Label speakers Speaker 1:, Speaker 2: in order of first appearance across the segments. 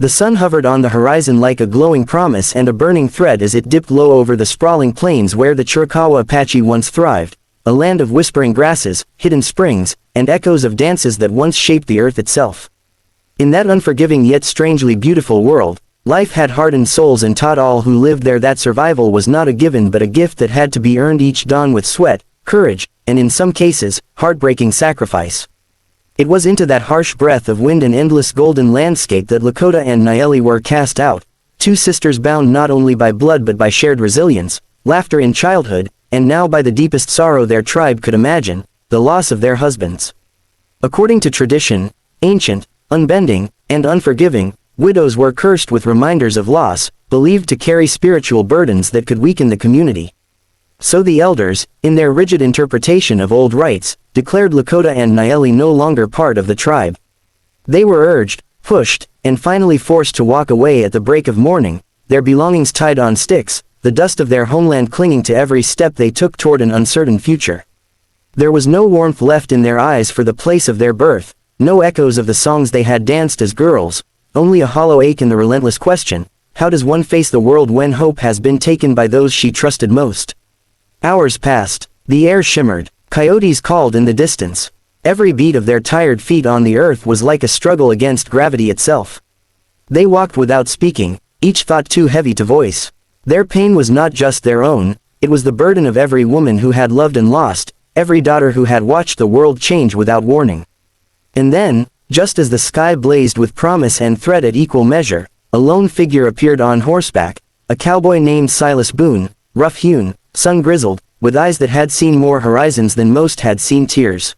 Speaker 1: The sun hovered on the horizon like a glowing promise and a burning thread as it dipped low over the sprawling plains where the Chiricahua Apache once thrived, a land of whispering grasses, hidden springs, and echoes of dances that once shaped the earth itself. In that unforgiving yet strangely beautiful world, life had hardened souls and taught all who lived there that survival was not a given but a gift that had to be earned each dawn with sweat, courage, and in some cases, heartbreaking sacrifice. It was into that harsh breath of wind and endless golden landscape that Lakota and Nayeli were cast out, two sisters bound not only by blood but by shared resilience, laughter in childhood, and now by the deepest sorrow their tribe could imagine, the loss of their husbands. According to tradition, ancient, unbending, and unforgiving, widows were cursed with reminders of loss, believed to carry spiritual burdens that could weaken the community. So the elders, in their rigid interpretation of old rites, declared Lakota and Nayeli no longer part of the tribe. They were urged, pushed, and finally forced to walk away at the break of morning, their belongings tied on sticks, the dust of their homeland clinging to every step they took toward an uncertain future. There was no warmth left in their eyes for the place of their birth, no echoes of the songs they had danced as girls, only a hollow ache in the relentless question, how does one face the world when hope has been taken by those she trusted most? Hours passed, the air shimmered, coyotes called in the distance. Every beat of their tired feet on the earth was like a struggle against gravity itself. They walked without speaking, each thought too heavy to voice. Their pain was not just their own, it was the burden of every woman who had loved and lost, every daughter who had watched the world change without warning. And then, just as the sky blazed with promise and threat at equal measure, a lone figure appeared on horseback, a cowboy named Silas Boone, rough-hewn, sun-grizzled, with eyes that had seen more horizons than most had seen tears.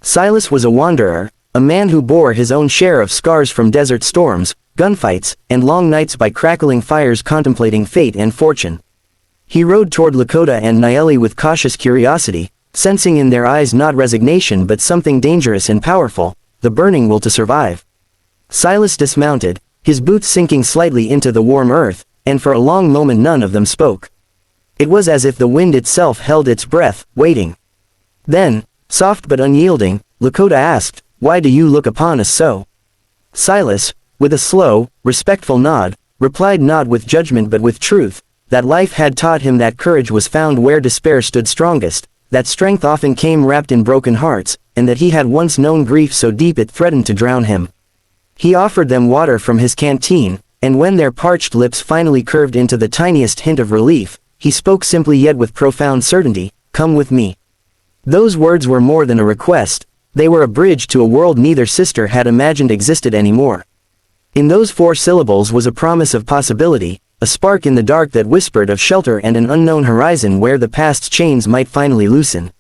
Speaker 1: Silas was a wanderer, a man who bore his own share of scars from desert storms, gunfights, and long nights by crackling fires contemplating fate and fortune. He rode toward Lakota and Nayeli with cautious curiosity, sensing in their eyes not resignation but something dangerous and powerful, the burning will to survive. Silas dismounted, his boots sinking slightly into the warm earth, and for a long moment none of them spoke. It was as if the wind itself held its breath, waiting. Then, soft but unyielding, Lakota asked, "Why do you look upon us so?" Silas, with a slow, respectful nod, replied not with judgment but with truth, that life had taught him that courage was found where despair stood strongest, that strength often came wrapped in broken hearts, and that he had once known grief so deep it threatened to drown him. He offered them water from his canteen, and when their parched lips finally curved into the tiniest hint of relief, he spoke simply yet with profound certainty, "Come with me." Those words were more than a request, they were a bridge to a world neither sister had imagined existed anymore. In those 4 syllables was a promise of possibility, a spark in the dark that whispered of shelter and an unknown horizon where the past's chains might finally loosen.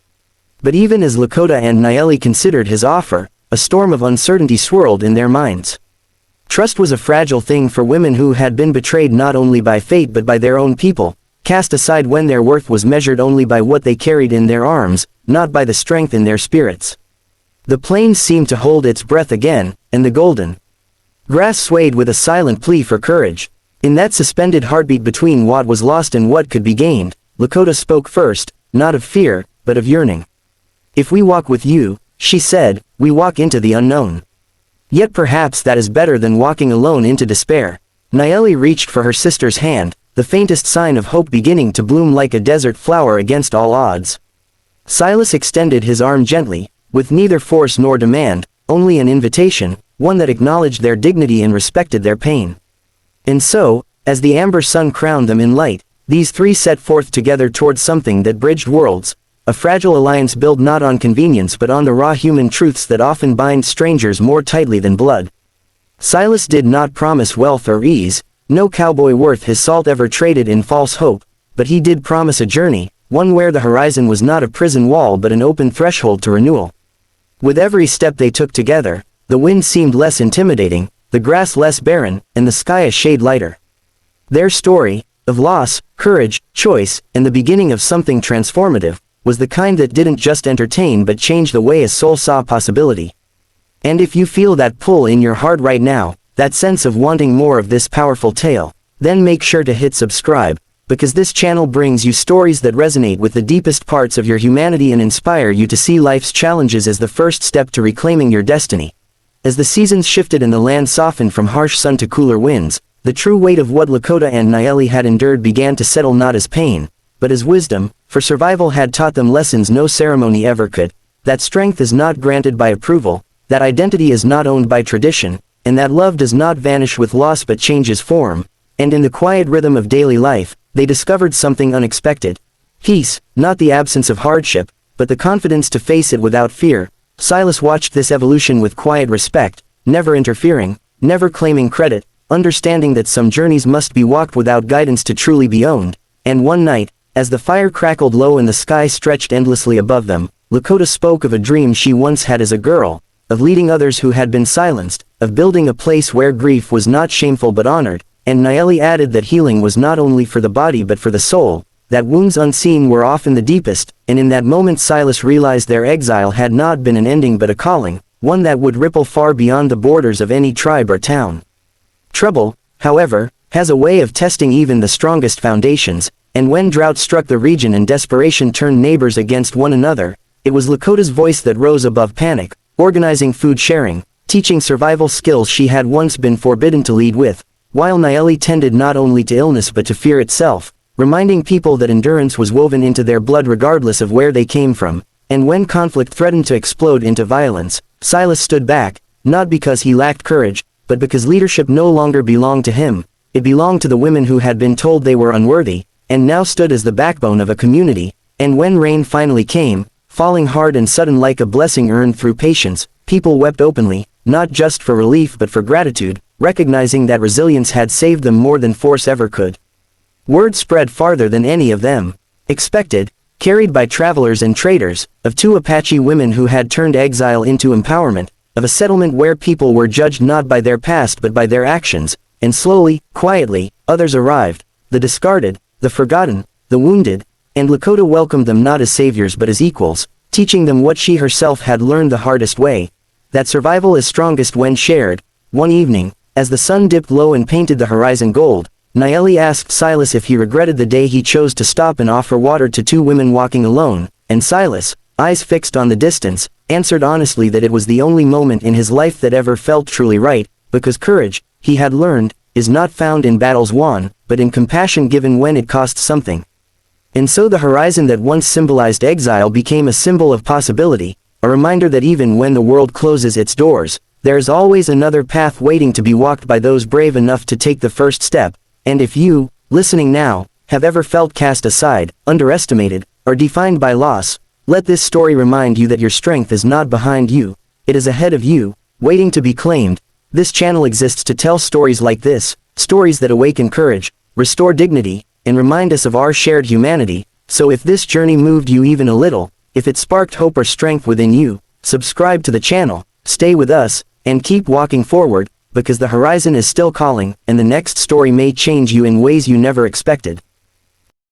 Speaker 1: But even as Lakota and Nayeli considered his offer, a storm of uncertainty swirled in their minds. Trust was a fragile thing for women who had been betrayed not only by fate but by their own people, cast aside when their worth was measured only by what they carried in their arms, not by the strength in their spirits. The plains seemed to hold its breath again, and the golden grass swayed with a silent plea for courage. In that suspended heartbeat between what was lost and what could be gained, Lakota spoke first, not of fear, but of yearning. "If we walk with you," she said, "we walk into the unknown. Yet perhaps that is better than walking alone into despair." Nayeli reached for her sister's hand, the faintest sign of hope beginning to bloom like a desert flower against all odds. Silas extended his arm gently, with neither force nor demand, only an invitation, one that acknowledged their dignity and respected their pain. And so, as the amber sun crowned them in light, these 3 set forth together toward something that bridged worlds, a fragile alliance built not on convenience but on the raw human truths that often bind strangers more tightly than blood. Silas did not promise wealth or ease, no cowboy worth his salt ever traded in false hope, but he did promise a journey, one where the horizon was not a prison wall but an open threshold to renewal. With every step they took together, the wind seemed less intimidating, the grass less barren, and the sky a shade lighter. Their story, of loss, courage, choice, and the beginning of something transformative, was the kind that didn't just entertain but changed the way a soul saw possibility. And if you feel that pull in your heart right now, that sense of wanting more of this powerful tale, then make sure to hit subscribe, because this channel brings you stories that resonate with the deepest parts of your humanity and inspire you to see life's challenges as the first step to reclaiming your destiny. As the seasons shifted and the land softened from harsh sun to cooler winds, the true weight of what Lakota and Nayeli had endured began to settle not as pain, but as wisdom, for survival had taught them lessons no ceremony ever could, that strength is not granted by approval, that identity is not owned by tradition, and that love does not vanish with loss but changes form, and in the quiet rhythm of daily life, they discovered something unexpected. Peace, not the absence of hardship, but the confidence to face it without fear. Silas watched this evolution with quiet respect, never interfering, never claiming credit, understanding that some journeys must be walked without guidance to truly be owned, and one night, as the fire crackled low and the sky stretched endlessly above them, Lakota spoke of a dream she once had as a girl, of leading others who had been silenced, of building a place where grief was not shameful but honored, and Nayeli added that healing was not only for the body but for the soul, that wounds unseen were often the deepest, and in that moment Silas realized their exile had not been an ending but a calling, one that would ripple far beyond the borders of any tribe or town. Trouble, however, has a way of testing even the strongest foundations, and when drought struck the region and desperation turned neighbors against one another, it was Lakota's voice that rose above panic, organizing food sharing, teaching survival skills she had once been forbidden to lead with, while Nayeli tended not only to illness but to fear itself, reminding people that endurance was woven into their blood regardless of where they came from, and when conflict threatened to explode into violence, Silas stood back, not because he lacked courage, but because leadership no longer belonged to him, it belonged to the women who had been told they were unworthy, and now stood as the backbone of a community, and when rain finally came, falling hard and sudden like a blessing earned through patience, people wept openly, not just for relief but for gratitude, recognizing that resilience had saved them more than force ever could. Word spread farther than any of them expected, carried by travelers and traders, of two Apache women who had turned exile into empowerment, of a settlement where people were judged not by their past but by their actions, and slowly, quietly, others arrived, the discarded, the forgotten, the wounded, and Lakota welcomed them not as saviors but as equals, teaching them what she herself had learned the hardest way, that survival is strongest when shared. One evening, as the sun dipped low and painted the horizon gold, Nayeli asked Silas if he regretted the day he chose to stop and offer water to two women walking alone, and Silas, eyes fixed on the distance, answered honestly that it was the only moment in his life that ever felt truly right, because courage, he had learned, is not found in battles won, but in compassion given when it costs something. And so the horizon that once symbolized exile became a symbol of possibility, a reminder that even when the world closes its doors, there is always another path waiting to be walked by those brave enough to take the first step. And if you, listening now, have ever felt cast aside, underestimated, or defined by loss, let this story remind you that your strength is not behind you, it is ahead of you, waiting to be claimed. This channel exists to tell stories like this, stories that awaken courage, restore dignity, and remind us of our shared humanity. So if this journey moved you even a little, if it sparked hope or strength within you, subscribe to the channel, stay with us, and keep walking forward, because the horizon is still calling, and the next story may change you in ways you never expected.